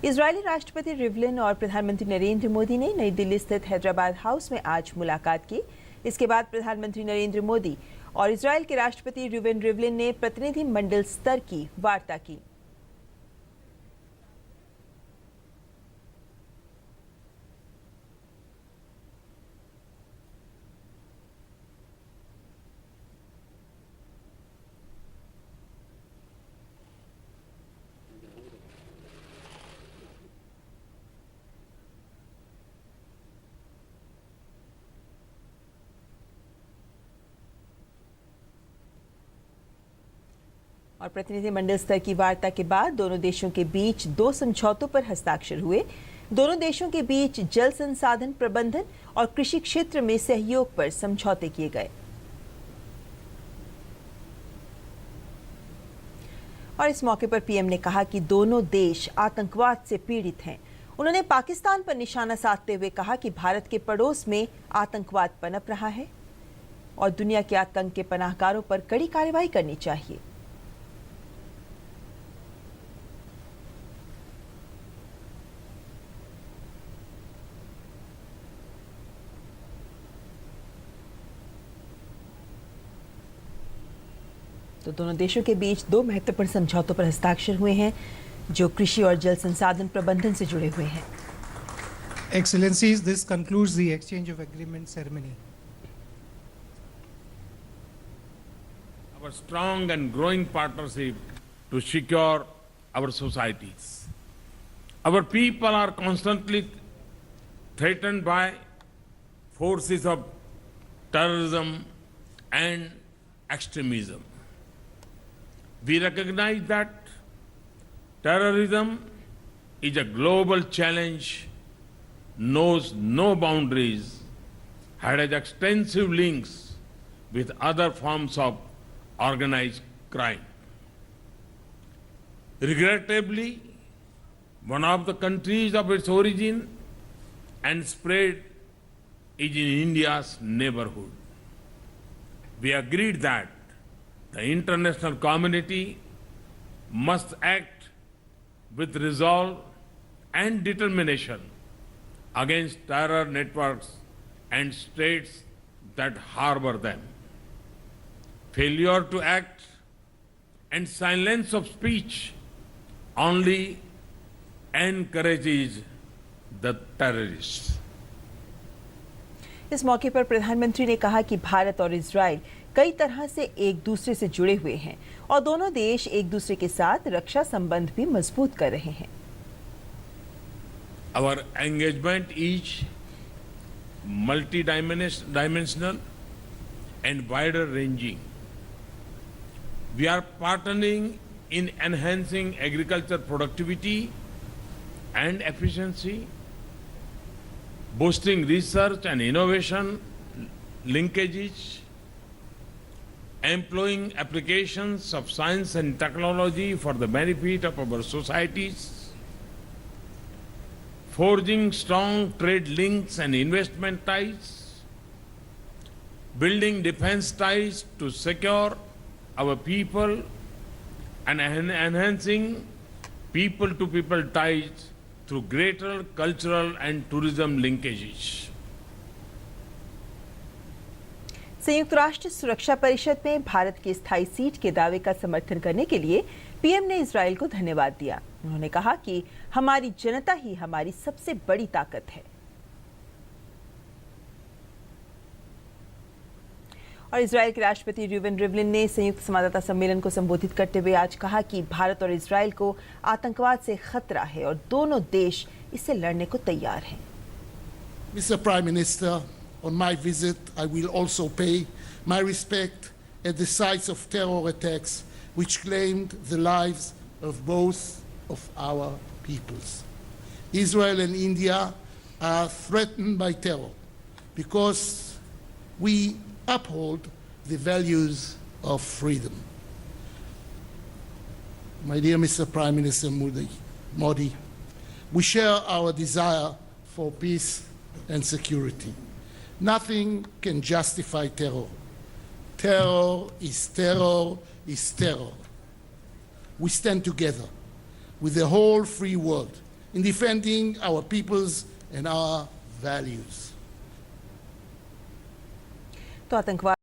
Israeli राष्ट्रपति Rivlin और प्रधानमंत्री नरेंद्र मोदी ने नई दिल्ली स्थित हैदराबाद हाउस में आज मुलाकात की। इसके बाद प्रधानमंत्री नरेंद्र मोदी और इजरायल के राष्ट्रपति रूवेन रिवलिन ने प्रतिनिधि मंडल स्तर की वार्ता की। और प्रतिनिधि मंडल स्तर की वार्ता के बाद दोनों देशों के बीच 2 समझौतों पर हस्ताक्षर हुए। दोनों देशों के बीच जल संसाधन प्रबंधन और कृषि क्षेत्र में सहयोग पर समझौते किए गए। और इस मौके पर पीएम ने कहा कि दोनों देश आतंकवाद से पीड़ित हैं। उन्होंने पाकिस्तान पर निशाना साधते हुए कहा कि भारत के पड़ोस में आतंकवाद पनप रहा है और दुनिया के आतंक के पनाहगारों पर कड़ी कार्रवाई करनी चाहिए। तो दोनों देशों के बीच 2 महत्वपूर्ण समझौतों पर हस्ताक्षर हुए हैं जो कृषि और जल संसाधन प्रबंधन से जुड़े हुए हैं। Excellencies, this concludes the exchange of agreement ceremony. Our strong and growing partnership to secure our societies. Our people are constantly threatened by forces of terrorism and extremism. We recognize that terrorism is a global challenge, knows no boundaries, has extensive links with other forms of organized crime. Regrettably, one of the countries of its origin and spread is in India's neighborhood. We agreed that the international community must act with resolve and determination against terror networks and states that harbor them. Failure to act and silence of speech only encourages the terrorists. इस मौके पर प्रधानमंत्री ने कहा कि भारत और Israel कई तरह से एक दूसरे से जुड़े हुए हैं और दोनों देश एक दूसरे के साथ रक्षा संबंध भी मजबूत कर रहे हैं। Our engagement is multi-dimensional and wider-ranging. We are partnering in enhancing agriculture productivity and efficiency, boosting research and innovation linkages, employing applications of science and technology for the benefit of our societies, forging strong trade links and investment ties, building defense ties to secure our people, and enhancing people-to-people ties through greater cultural and tourism linkages. संयुक्त राष्ट्र सुरक्षा परिषद में भारत की स्थायी seat के दावे का समर्थन करने के लिए पीएम ने इजरायल को धन्यवाद दिया। उन्होंने कहा कि हमारी जनता ही हमारी सबसे बड़ी ताकत है। और इजरायल के राष्ट्रपति रूवेन रिवलिन ने संयुक्त संवाददाता सम्मेलन को संबोधित करते हुए आज कहा कि भारत और इजरायल को आतंकवाद से खतरा है और दोनों देश इससे लड़ने को तैयार हैं। Mr. Prime Minister, on my visit, I will also pay my respect at the sites of terror attacks which claimed the lives of both of our peoples. Israel and India are threatened by terror because we uphold the values of freedom. My dear Mr. Prime Minister Modi, we share our desire for peace and security. Nothing can justify terror. Terror is terror is terror. We stand together with the whole free world in defending our peoples and our values. तो आतंकवाद